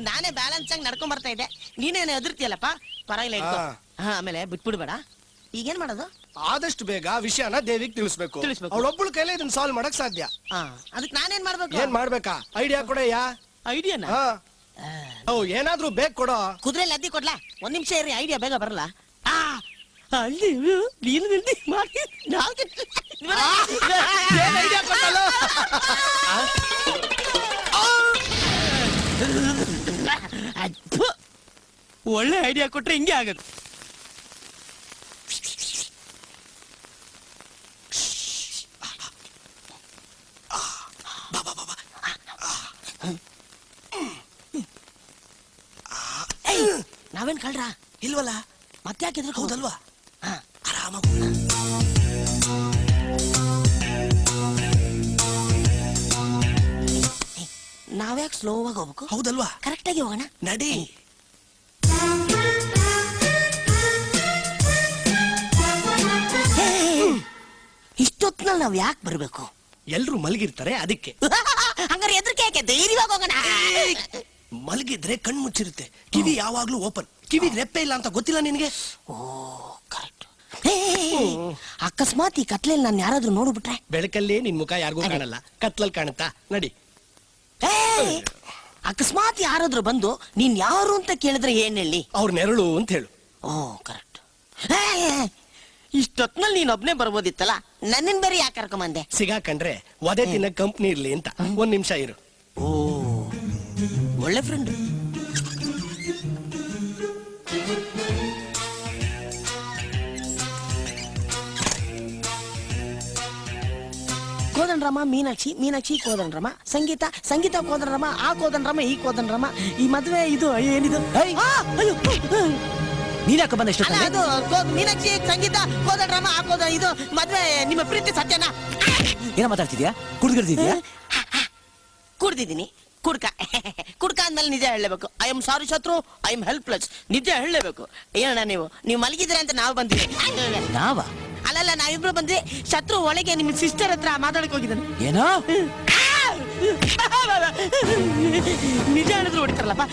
ನಾನೇ ಬ್ಯಾಲೆನ್ಸ್ ಆಗಿ ನಡ್ಕೊಂಡ್ ಬರ್ತಾ ಇದ್ದೆ, ನೀನೇನು ಎದುರ್ತಿಯಲ್ಲಪ್ಪ. ಪರವಾಗಿಲ್ಲ ಇಟ್ಕೋ. ಆಮೇಲೆ ಬಿಟ್ಬಿಡ್ಬೇಡ. ಈಗೇನ್ ಮಾಡೋದು? ಆದಷ್ಟು ಬೇಗ ವಿಷಯನ ದೇವಿಗೆ ತಿಳಿಸ್ಬೇಕು. ಅವಳೊಬ್ಬಳ ಕೈಲೇ ಇದನ್ನ ಸಾಲ್ವ್ ಮಾಡಕ್ ಸಾಧ್ಯ. ಅದಕ್ಕೆ ನಾನೇನ್ ಮಾಡ್ಬೇಕು? ಏನ್ ಮಾಡ್ಬೇಕಾ? ಐಡಿಯಾ ಕೊಡಯ್ಯ. ಐಡಿಯಾನ? ಏನಾದ್ರೂ ಬೇಕು ಕೊಡೋ. ಕುದುರೆಲಿ ಅದ್ದಿ ಕೊಡ್ಲಾ? ಒಂದ್ ನಿಮಿಷ ಇರ್ರಿ, ಐಡಿಯಾ ಬೇಗ ಬರಲ್ಲ. ಅಲ್ಲಿ ನೀನು ಮಾಡಿ ಒಳ್ಳೆ ಐಡಿಯಾ ಕೊಟ್ರೆ ಹಿಂಗೆ ಆಗತ್ತೆ. ನಾವೇನ್ ಕಳ್ರ ಇಲ್ವಲ್ಲ? ಮತ್ತೆ ಯಾಕೆ ಎದ್ರು? ಹೌದಲ್ವಾ? ಆರಾಮಾಗ ನಾವ್ಯಾಕೆ ಸ್ಲೋ ಆಗಿ ಹೋಗ್ಬೇಕು? ಹೌದಲ್ವಾ? ಕರೆಕ್ಟ್ ಆಗಿ ಹೋಗೋಣ. ನಡಿ. ಇಷ್ಟೊತ್ತಿನಲ್ಲಿ ನಾವ್ ಯಾಕೆ ಬರ್ಬೇಕು? ಎಲ್ರು ಮಲಗಿರ್ತಾರೆ ಅದಕ್ಕೆ. ಹಂಗಾರೆ ಎದ್ರಿಕೆ ಯಾಕೆ? ಧೈರ್ಯವಾಗಿ ಹೋಗೋಣ. ಮಲಗಿದ್ರೆ ಕಣ್ ಮುಚ್ಚಿರುತ್ತೆ, ಕಿವಿ ಯಾವಾಗ್ಲೂ ಓಪನ್. ಕಿವಿ ರೆಪ್ಪೆ ಇಲ್ಲ ಅಂತ ಗೊತ್ತಿಲ್ಲ ನಿನ್ಗೆ? ಓ ಕರೆಕ್ಟ್. ಅಕಸ್ಮಾತ್ ಈ ಕತ್ಲೆಯಲ್ಲಿ ನಾನು ಯಾರಾದ್ರೂ ನೋಡ್ಬಿಟ್ರೆ? ಬೆಳಕಲ್ಲಿ ನಿನ್ ಮುಖ ಯಾರಿಗೂ ಕಾಣಲ್ಲ, ಕತ್ಲಲ್ಲಿ ಕಾಣುತ್ತಾ? ನಡಿ. ಅಕಸ್ಮಾತ್ ಯಾರಾದ್ರೂ ಬಂದು ನೀನ್ ಯಾರು ಅಂತ ಕೇಳಿದ್ರೆ ಏನ್ ಹೇಳಿ? ಅವ್ರ ನೆರಳು ಅಂತ ಹೇಳು. ಓ ಕರೆಕ್ಟ್. ಇಷ್ಟೊತ್ನಲ್ಲಿ ನೀನ್ ಒಬ್ನೇ ಬರ್ಬೋದಿತ್ತಲ್ಲ, ನನ್ನನ್ ಬೇರೆ ಯಾಕೆ ಕರ್ಕೊಂಬಂದೆ? ಸಿಗಾಕಂಡ್ರೆ ಒದೆ ತಿನ್ನ ಕಂಪ್ನಿ ಇರ್ಲಿ ಅಂತ. ಒಂದ್ ನಿಮಿಷ ಇರು. ಓ ಒಳ್ಳೆ ಫ್ರೆಂಡ್. ಕೋದಂಡ್ರಾಮ ಮೀನಾಕ್ಷಿ, ಮೀನಾಕ್ಷಿ ಕೋದಂಡ್ರಾಮ, ಸಂಗೀತ, ಸಂಗೀತ ಕೋದಂಡ್ರಾಮ, ಆ ಕೋದಂಡ್ರಾಮ ಈ ಕೋದಂಡ್ರಾಮ, ಈ ಮದ್ವೆ ಇದು ಏನಿದು? ನೀನ್ಯಾಕ ಬಂದ ಇಷ್ಟ? ಮೀನಾಕ್ಷಿ, ಸಂಗೀತ, ಕೋದಂಡ್ರಾಮ, ಆ ಕೋದ ಇದು ಮದ್ವೆ. ನಿಮ್ಮ ಪ್ರೀತಿ ಸತ್ಯನಾ? ಏನ ಮಾತಾಡ್ತಿದ್ಯಾ? ಕುಡ್ದಿರ್ತಿದ್ಯಾ? ಕುಡ್ದಿದ್ದೀನಿ. ಕುಡ್ಕ ಅಂದ್ಮೇಲೆ ನಿಜ ಹೇಳಲೇಬೇಕು. ಐ ಆಮ್ ಸಾರಿ ಶತ್ರು, ಐ ಆಮ್ ಹೆಲ್ಪ್ಲೆಸ್. ನಿಜ ಹೇಳಲೇಬೇಕು. ಏನಣ್ಣ ನೀವು ಮಲಗಿದ್ರೆ ಅಂತ ನಾವು ಬಂದಿವಿ. ನಾವ? ಅಲ್ಲಲ್ಲ, ನಾವಿಬ್ರು ಬಂದ್ವಿ. ಶತ್ರು ಒಳಗೆ ನಿಮ್ಮ ಸಿಸ್ಟರ್ ಹತ್ರ ಮಾತಾಡಕ್ ಹೋಗಿದ್ದಾನೆ. ಏನೋ ನಿಜ ಹೇಳಿದ್ರು ಹೊಡಿತಾರಲ್ಲಪ್ಪ.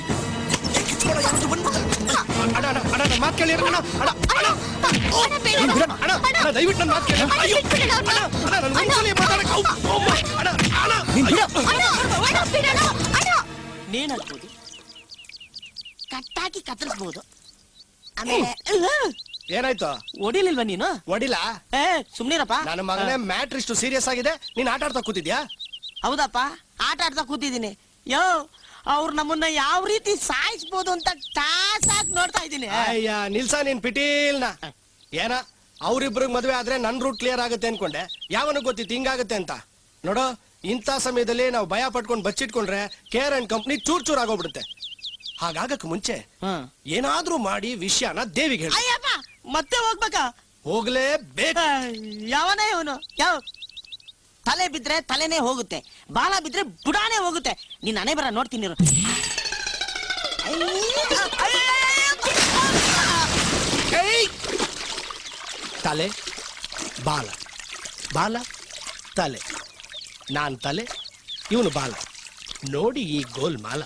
ನೇಣಾಕ್ಬೋದು, ಕಟ್ಟಾಕಿ ಕತ್ತರಿಸ್ಬೋದು. ಆಮೇಲೆ ಏನಾಯ್ತು? ಹೊಡಿಲಿಲ್ವಾ ನೀನು? ಹೊಡಿಲ್ಲ. ಸುಮ್ನಿರಪ್ಪ. ನನ್ನ ಮಗನೇ ಮ್ಯಾಟ್ರ್ ಇಷ್ಟು ಸೀರಿಯಸ್ ಆಗಿದೆ, ನೀನ್ ಆಟ ಆಡ್ತಾ ಕೂತಿದ್ಯಾ? ಹೌದಪ್ಪ, ಆಟ ಆಡ್ತಾ ಕೂತಿದ್ದೀನಿ. ಯೋ, ಅವ್ರು ನಮ್ಮನ್ನ ಯಾವ ರೀತಿ ಸಾಯಿಸ್ಬೋದು ಅಂತ ಕಾಸಾಕ್ ನೋಡ್ತಾ ಇದ್ದೀನಿ. ಅಯ್ಯ ನಿಲ್ಸ ನೀನ್ ಪಿಟೀಲ್ನ. ಏನ ಅವ್ರಿಬ್ರಿಗೆ ಮದ್ವೆ ಆದ್ರೆ ನನ್ ರೂಟ್ ಕ್ಲಿಯರ್ ಆಗುತ್ತೆ ಅನ್ಕೊಂಡೆ. ಯಾವನಿಗೆ ಗೊತ್ತಿತ್ತು ಹಿಂಗಾಗುತ್ತೆ ಅಂತ? ನೋಡು, ಇಂಥ ಸಮಯದಲ್ಲಿ ನಾವು ಭಯ ಪಟ್ಕೊಂಡು ಬಚ್ಚಿಟ್ಕೊಂಡ್ರೆ ಕೇರ್ ಅಂಡ್ ಕಂಪ್ನಿ ಚೂರ್ ಚೂರ್ ಆಗೋಗ್ಬಿಡುತ್ತೆ. ಹಾಗಾಗಕ್ ಮುಂಚೆ ಏನಾದ್ರೂ ಮಾಡಿ ವಿಷಯನ ದೇವಿಗೆ ಹೇಳಿ. ಅಯ್ಯಪ್ಪ, ಮತ್ತೆ ಹೋಗ್ಬೇಕಾ? ಹೋಗ್ಲೇಬೇಕು. ಯಾವನೇ ಇವನು? ಯಾವ ತಲೆ ಬಿದ್ರೆ ತಲೆನೇ ಹೋಗುತ್ತೆ, ಬಾಲ ಬಿದ್ರೆ ಬುಡಾನೇ ಹೋಗುತ್ತೆ. ನೀನ್ ಹಣೆ ಬರ ನೋಡ್ತೀನಿ. ತಲೆ ಬಾಲ, ಬಾಲ ತಲೆ, ನಾನ್ ತಲೆ, ಇವನು ಬಾಲ. ನೋಡಿ ಈ ಗೋಲ್ ಮಾಲ.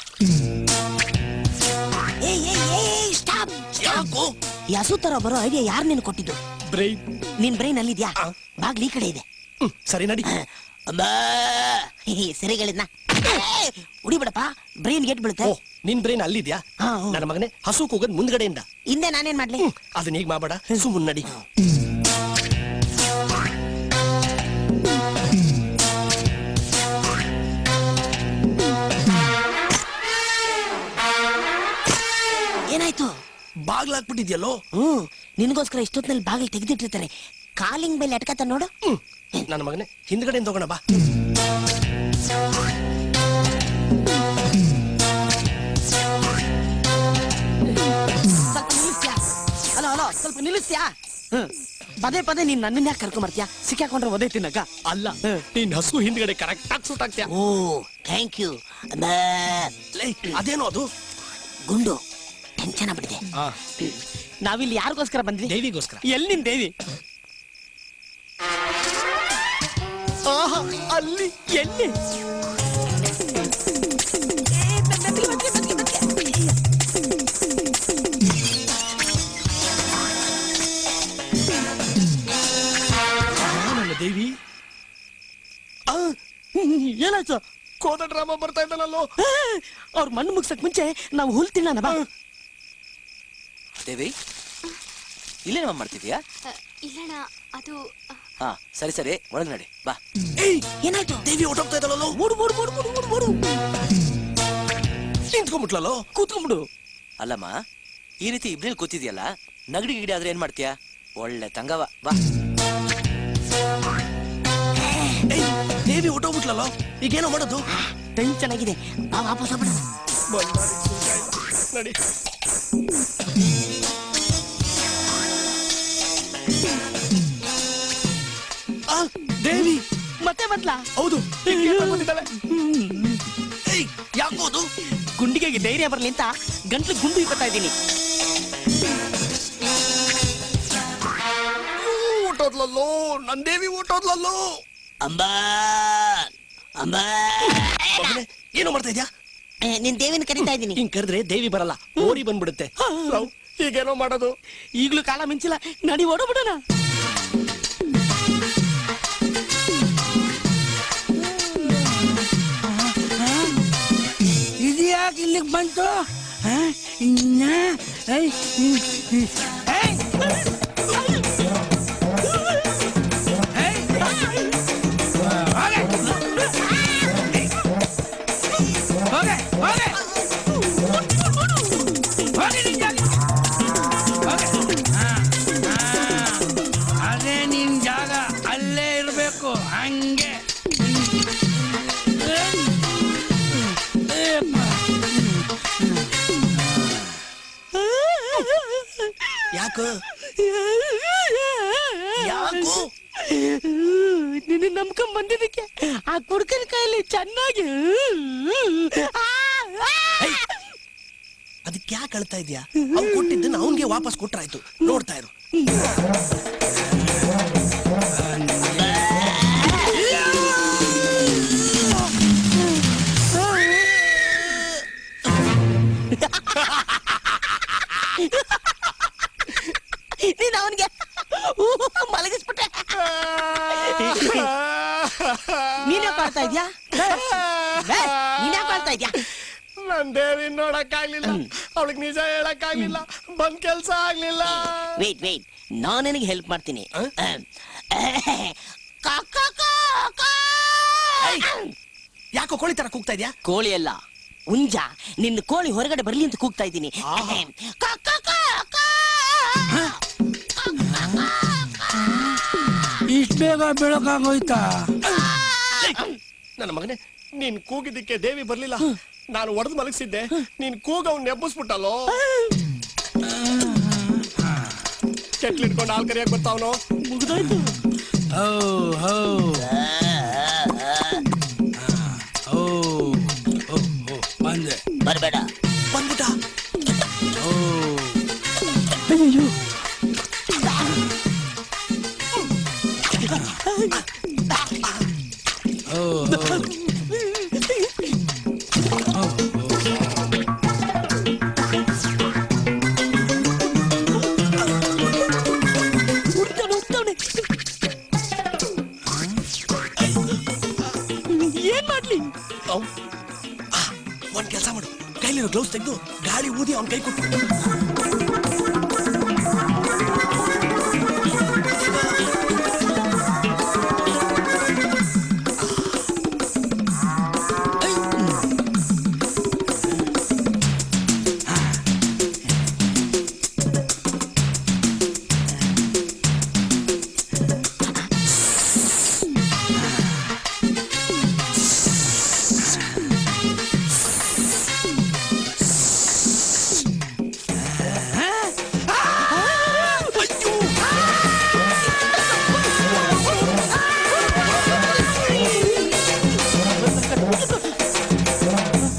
ಈ ಹಸು ತರ ಬರೋ ಐಡಿಯಾ ಯಾರು ನೀನು ಕೊಟ್ಟಿದ್ದು? ಬ್ರೈನ್. ನಿನ್ ಬ್ರೈನ್ ಅಲ್ಲಿದ್ಯಾ? ಬಾಗ್ಲಿ ಈ ಕಡೆ ಇದೆ. ಸರಿ ನಡಿ. ಸರಿಗಳಿದ್ನ ಉಡಿಬಿಡಪ್ಪ, ಬ್ರೈನ್ ಗೇಟ್ ಬೀಳುತ್ತೆ. ನಿನ್ ಬ್ರೈನ್ ಅಲ್ಲಿದ್ಯಾ? ನನ್ನ ಮಗನೇ, ಹಸು ಕೂಗದ್ ಮುಂದ್ಗಡೆಯಿಂದ. ಹಿಂದೆ ನಾನೇನ್ ಮಾಡ್ಲಿ? ಅದನ್ನ ಈಗ ಮಾಡಬೇಡ, ಸುಮ್ಮನೆ ನಡಿ. ಏನಾಯ್ತು? ಬಾಗ್ಲಾಕ್ಬಿಟ್ಟಿದ್ಯಲ್ಲೋ. ನಿನ್ಗೋಸ್ಕರ ಇಷ್ಟೊತ್ತಿನಲ್ಲಿ ಬಾಗಿಲು ತೆಗೆದಿಟ್ಟಿರ್ತಾರೆ. ಕಾಲಿಂಗ್ ಮೇಲೆ ಅಟ್ಕತ್ತ ನೋಡು. ನನ್ನ ಮಗನೇ, ಹಿಂದ್ಗಡೆಯಿಂದ ಹೋಗೋಣ ಬಾ. ಸ್ವಲ್ಪ ನಿಲ್ಲಿಸ್ತ್ಯಾ? ಪದೇ ಪದೇ ನೀನ್ ನನ್ನನ್ನ ಯಾಕೆ ಕರ್ಕೊಂಡ್ ಬರ್ತೀಯಾ? ಸಿಕ್ಕಾಕೊಂಡ್ರೆ ಒದೆ ತಿನ್ನಕ ಅಲ್ಲ, ನೀನ್ ಹಸು ಹಿಂದ್ಗಡೆ ಕರೆಕ್ಟ್ ಆಗಿ ಸೂಟ್ ಆಗ್ತೀಯ. Oh thank you. ಅದೇನೋ ಅದು ಗುಂಡು ಟೆನ್ಷನ್ ಆಗ್ಬಿಟ್ಟಿದೆ. ನಾವಿಲ್ಲಿ ಯಾರಿಗೋಸ್ಕರ ಬಂದ್ವಿ? ದೇವಿಗೋಸ್ಕರ. ಎಲ್ಲಿ ನಿನ್ ದೇವಿ? ಅಲ್ಲಿ ಎಲ್ಲಿ? ರಾಮ ಬರ್ತಾ ಇದ್ದಾನಲ್ಲೋ. ಅವ್ರ ಮಣ್ಣು ಮುಗ್ಸಕ್ ಮುಂಚೆ ನಾವು ಹುಲ್ ತಿನ್ನೋಣ ಬಾ. ದೇವಿ ಇಲ್ಲೇನಮ್ಮ ಮಾಡ್ತಿದ್ಯಾ? ಇಲ್ಲಣ್ಣ ಅದು ಹಾ ಸರಿ ಸರಿ ಒಳಗ್ ನಡಿ ಬಾ. ಏಯ್, ಏನಾಯ್ತು? ದೇವಿ ಹೊಟ್ಟೋಗ್ತಾ ಇದ್ದಾಳಲ್ಲೋ. ಓಡು ಓಡು ಓಡು ಓಡು ಓಡು ಓಡು. ನಿಂತ್ಕೊಂಡ್ಬಿಟ್ಲಲ್ಲೋ. ಕೂತ್ಕೊಂಡ್ಬಿಡು. ಅಲ್ಲಮ್ಮ ಈ ರೀತಿ ಇಬ್ರಲ್ಲಿ ಕೂತಿದ್ಯಲ್ಲ, ನಗಡಿ ಗಿಡಿ ಆದ್ರೆ ಏನ್ ಮಾಡ್ತೀಯಾ? ಒಳ್ಳೆ ತಂಗವ ಬಾ. ಏಯ್, ದೇವಿ ಹೊಟ್ಟೋಗ್ಬಿಟ್ಲಲ್ಲೋ. ಈಗೇನೋ ಮಾಡೋದು? ಟೈಮ್ ಚೆನ್ನಾಗಿದೆ, ಬಾ ವಾಪಸ್ ಹೋಗ್ಬಿಡು. ನಡಿ. ಆ, ದೇವಿ ಮತ್ತೆ ಬದ್ಲಾ? ಹೌದು. ಏಯ್, ಯಾಕೋದು? ಗುಂಡಿಗೆಗೆ ಧೈರ್ಯ ಬರ್ಲಿ ಅಂತ ಗಂಟ್ಲು ಗುಂಡು ಇಪ್ಪತ್ತಾ ಇದ್ದೀನಿ. ಊಟೋದ್ಲಲ್ಲೋ, ನನ್ ದೇವಿ ಊಟೋದ್ಲಲ್ಲೋ. ಅಂಬಾ ಅಂಬಾ. ಮಗನೇ, ಏನೋ ಮಾಡ್ತಾ ಇದ್ಯಾ? ನಿನ್ ದೇವಿನ ಕರಿತಾ ಇದ್ದೀನಿ. ಹಿಂಗ್ ಕರೆದ್ರೆ ದೇವಿ ಬರಲ್ಲ, ಓಡಿ ಬಂದ್ಬಿಡುತ್ತೆ. ಲವ್, ಈಗೇನೋ ಮಾಡೋದು? ಈಗ್ಲೂ ಕಾಲ ಮಿಂಚಿಲ್ಲ, ನಡಿ ಓಡಬಿಡೋಣ. ಇದ್ಯಾಕೆ ಇಲ್ಲಿಗೆ ಬಂತು? ಅದೇ ನಿನ್ ಜಾಗ, ಅಲ್ಲೇ ಇರ್ಬೇಕು ಹಂಗೆ. ಯಾಕೋ ಯಾಕೋ? ನಿನ್ನ ನಂಬ್ಕೊಂಡ್ ಬಂದಿದ್ದಕ್ಕೆ ಆ ಕುಡ್ಕನ ಕೈಯಲ್ಲಿ ಚೆನ್ನಾಗಿ. ಅದಕ್ಕೆ ಯಾಕೆ ಅಳ್ತಾ ಇದ್ಯಾ? ಅವ್ನು ಕೊಟ್ಟಿದ್ದನ್ನ ಅವನ್ಗೆ ವಾಪಸ್ ಕೊಟ್ರಾಯ್ತು. ನೋಡ್ತಾ ಇರು. ನೀನ್ ಅವನ್ಗೆ ಮಲಗಿಸ್ಬಿಟ್ಟೆ. ನೀನೇ ಕಾಡ್ತಾ ಇದ್ಯಾ? ನೀನೇ ಕಾಡ್ತಾ ಇದ್ಯಾ? ನನ್ ದೇವಿ ನೋಡಕ್ ಆಗ್ಲಿಲ್ಲ, ಅವಳಿಗೆ ನಿಜ ಹೇಳಕ್ ಆಗ್ಲಿಲ್ಲ, ಬಂದ್ ಕೆಲ್ಸ ಆಗ್ಲಿಲ್ಲ. ವೇಟ್ ವೇಟ್, ನಾನು ನಿನಗೆ ಹೆಲ್ಪ್ ಮಾಡ್ತೀನಿ. ಯಾಕೋ ಕೋಳಿ ತರ ಕೂಗ್ತಾ ಇದ್ಯಾ? ಕೋಳಿ ಅಲ್ಲ, ಹುಂಜ. ನಿನ್ನ ಕೋಳಿ ಹೊರಗಡೆ ಬರ್ಲಿ ಅಂತ ಕೂಗ್ತಾ ಇದ್ದೀನಿ. ಇಷ್ಟ ಬೇಗ ಬೆಳಕಾಗೋಯ್ತಾ? ನನ್ನ ಮಗನೇ, ನೀನ್ ಕೂಗಿದ್ದಕ್ಕೆ ದೇವಿ ಬರ್ಲಿಲ್ಲ. ನಾನು ಒಡೆದು ಮಲಗಿಸಿದ್ದೆ, ನೀನ್ ಕೂಗ ಅವ್ನ ನೆಬ್ಬಿಸ್ಬಿಟ್ಟಲ್ಲೋ. ಕೆಟ್ಲಿಟ್ಕೊಂಡು ಹಾಲ್ ಕರಿಯಕ್ ಬರ್ತಾವನು. ಮುಗ್ದೋಯ್ತು. ಹೌ ಹೌ ಓ ಓ ಓ ಬಂದೆ. ಬರ್ಬೇಡ. ಬಂದ್ಬಿಟ್ಟ. ಓ ಅಯ್ಯೋ, ಓ ಏನ್ ಮಾಡ್ಲಿ? ಒಂದ್ ಕೆಲಸ ಮಾಡು, ಕೈಲಿರೋ ಗ್ಲೌಸ್ ತೆಗೆದು ಗಾಳಿ ಊದಿ ಅವನ್ ಕೈ ಕೊಟ್ಟು.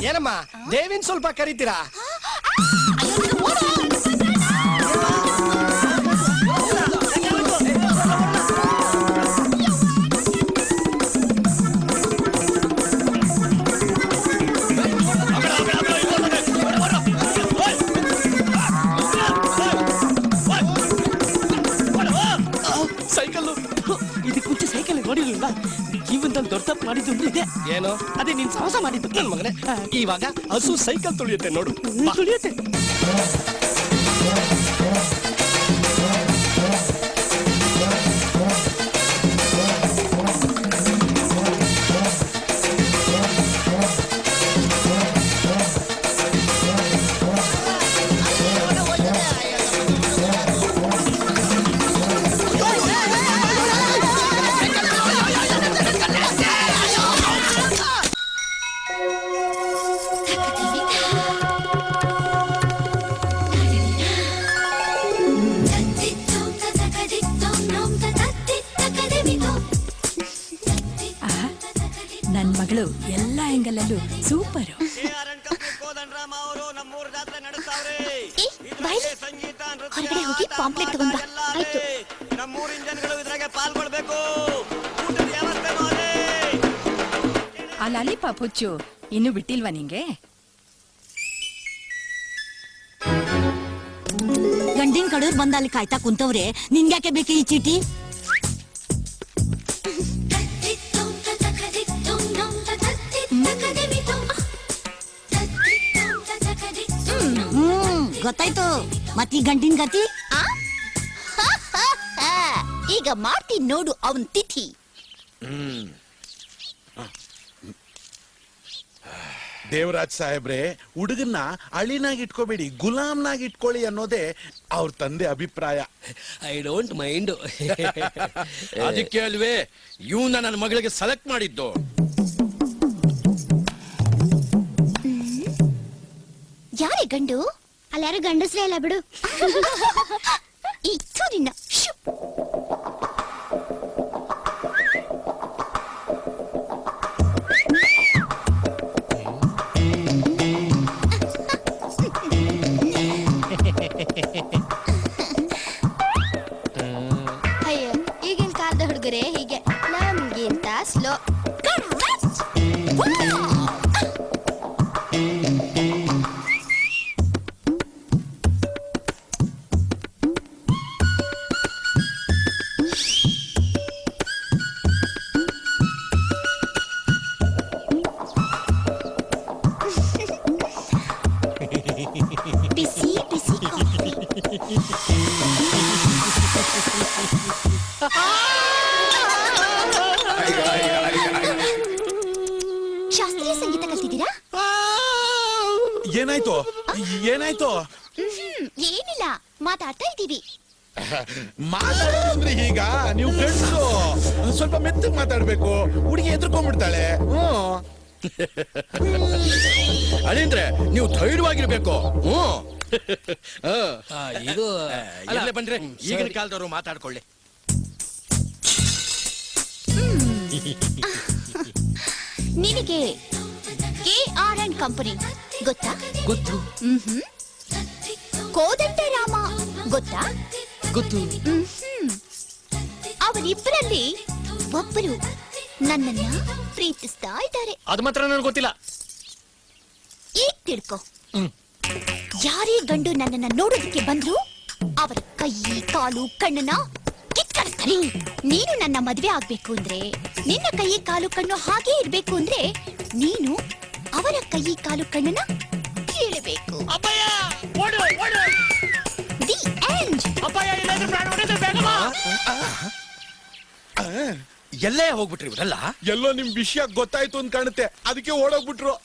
ಏನಮ್ಮ, ದೇವಿನ್ ಸ್ವಲ್ಪ ಕರಿತೀರಾ? ಸೈಕಲ್, ಇದಕ್ಕೆ ಮುಂಚೆ ಸೈಕಲ್ ನೋಡಿರ್ಲಿಲ್ವಾ? ಜೀವನದಲ್ಲಿ ದೊಡ್ಡ ತಪ್ಪು ಮಾಡಿದ್ದು ಅಂದ್ರೆ ಇದೆ. ಏನು ಅದೇ ನೀನ್ ಸಾಹಸ ಮಾಡಿದ್ದು ನನ್ ಮಗನೇ ಇವಾಗ ಹಸು ಸೈಕಲ್ ತುಳಿಯುತ್ತೆ ನೋಡು ಬಾ. ತುಳಿಯುತ್ತೆ. ನನ್ ಮಗಳು ಎಲ್ಲ ಆಂಗಲಲ್ಲೂ ಸೂಪರ್. ಏ, ಬಾಯ್ಲಿ. ಹೊರಗಡೆ ಹೋಗಿ ಪಾಂಪ್ಲೆಟ್ ತಗೊಂಡ್ ಬಾ. ಆಯ್ತು. ನಮ್ಮೂರ್ ಇಂಜನ್ಗಳು ಇದ್ರಾಗೆ ಪಾಲ್ಗೊಳ್ಬೇಕು. ಊಟದ ವ್ಯವಸ್ಥೆನೂ ಅದೇ. ಆ ಲಾಲಿಪಾಪ್ ಹುಚ್ಚು ಇನ್ನು ಬಿಟ್ಟಿಲ್ವಾ ನಿಂಗೆ? ಗಂಡಿನ ಕಡೆಯವ್ರು ಬಂದ ಅಲ್ಲಿ ಕಾಯ್ತಾ ಕುಂತವ್ರೆ, ನಿನ್ಗ್ಯಾಕೆ ಬೇಕು ಈ ಚೀಟಿ? ಗೊತ್ತಾಯ್ತು. ಮತ್ ಈ ಗಂಡಿನ ಗತಿ? ಆ? ಹ, ಹ, ಹ. ಈಗ ಮಾಡ್ತೀನಿ ನೋಡು ಅವನ್ ತಿಥಿ. ದೇವರಾಜ್ ಸಾಹೇಬ್ರೆ, ಹುಡುಗನ್ನ ಅಳಿನಾಗಿ ಇಟ್ಕೋಬೇಡಿ, ಗುಲಾಮ್ನಾಗಿ ಇಟ್ಕೊಳ್ಳಿ ಅನ್ನೋದೇ ಅವ್ರ ತಂದೆ ಅಭಿಪ್ರಾಯ. I don't mind. ಅದಕ್ಕೆ ಅಲ್ವೇ ಇವನ್ನ ನನ್ನ ಮಗಳಿಗೆ ಸೆಲೆಕ್ಟ್ ಮಾಡಿದ್ದು. ಯಾರೇ ಗಂಡು? ಅಲ್ಲಾರು ಗಂಡಸ್ರೇ ಅಲ್ಲ ಬಿಡು. ಇತ್ತು ನಿನ್ನ ಶು. ಅಯ್ಯೋ, ಈಗಿನ ಕಾಲದ ಹುಡುಗರೇ ಹೀಗೆ, ನಮ್ಗಿಂತ ಸ್ಲೋ. ಬಿಸಿ ಬಿಸಿ ಕಾಫಿ. ಶಾಸ್ತ್ರೀಯ ಸಂಗೀತ ಕಲ್ತಿದ್ದೀರಾ? ಏನಾಯ್ತು ಏನಾಯ್ತು? ಏನಿಲ್ಲ, ಮಾತಾಡ್ತಾ ಇದ್ದೀವಿ. ಮಾತಾಡೋದಂದ್ರೆ ಈಗ ನೀವು ಫ್ರೆಂಡ್ಸು, ಸ್ವಲ್ಪ ಮೆತ್ತಗ್ ಮಾತಾಡ್ಬೇಕು. ಹುಡುಗಿ ಎದ್ರಕೊಂಡ್ಬಿಡ್ತಾಳೆ. ಅದೇಂದ್ರೆ ನೀವು ಧೈರ್ಯವಾಗಿರ್ಬೇಕು. ಇದು ಅಲ್ಲೇ ಬಂದ್ರೆ ಈಗಿನ ಕಾಲದವರು ಮಾತಾಡ್ಕೊಳ್ಳಿ. ನಿನಗೆ KR&K ಕಂಪನಿ ಗೊತ್ತಾ? ಗೊತ್ತು ಕೋದಂಡರಾಮ ಗೊತ್ತಾ? ಗೊತ್ತು. ಅವರಿಬ್ಬರಲ್ಲಿ ಒಬ್ಬರು ನನ್ನನ್ನ ಪ್ರೀತಿಸ್ತಾ ಇದ್ದಾರೆ. ಅದು ಮಾತ್ರ ನನಗೆ ಗೊತ್ತಿಲ್ಲ. ಈಗ ತಿಳ್ಕೊ. ಯಾರೇ ಗಂಡು ನನ್ನನ್ನ ನೋಡೋದಕ್ಕೆ ಬಂದ್ರು ಅವರ ಕೈ ಕಾಲು ಕಣ್ಣನ್ನ ಕಿತ್ಕಳಿಸ್ತಾರೆ. ನೀನು ನನ್ನ ಮದ್ವೆ ಆಗ್ಬೇಕು ಅಂದ್ರೆ, ನಿನ್ನ ಕೈ ಕಾಲು ಕಣ್ಣು ಹಾಗೆ ಇರ್ಬೇಕು ಅಂದ್ರೆ, ನೀನು ಅವರ ಕೈ ಕಾಲು ಕಣ್ಣನ್ನ ಕೀಳಬೇಕು. The end. ಎಲ್ಲೇ ಹೋಗ್ಬಿಟ್ರಿ ಇವರೆಲ್ಲ? ಎಲ್ಲೋ ನಿಮ್ ವಿಷಯ ಗೊತ್ತಾಯ್ತು ಅಂತ ಕಾಣುತ್ತೆ, ಅದಕ್ಕೆ ಓಡೋಗ್ಬಿಟ್ರು.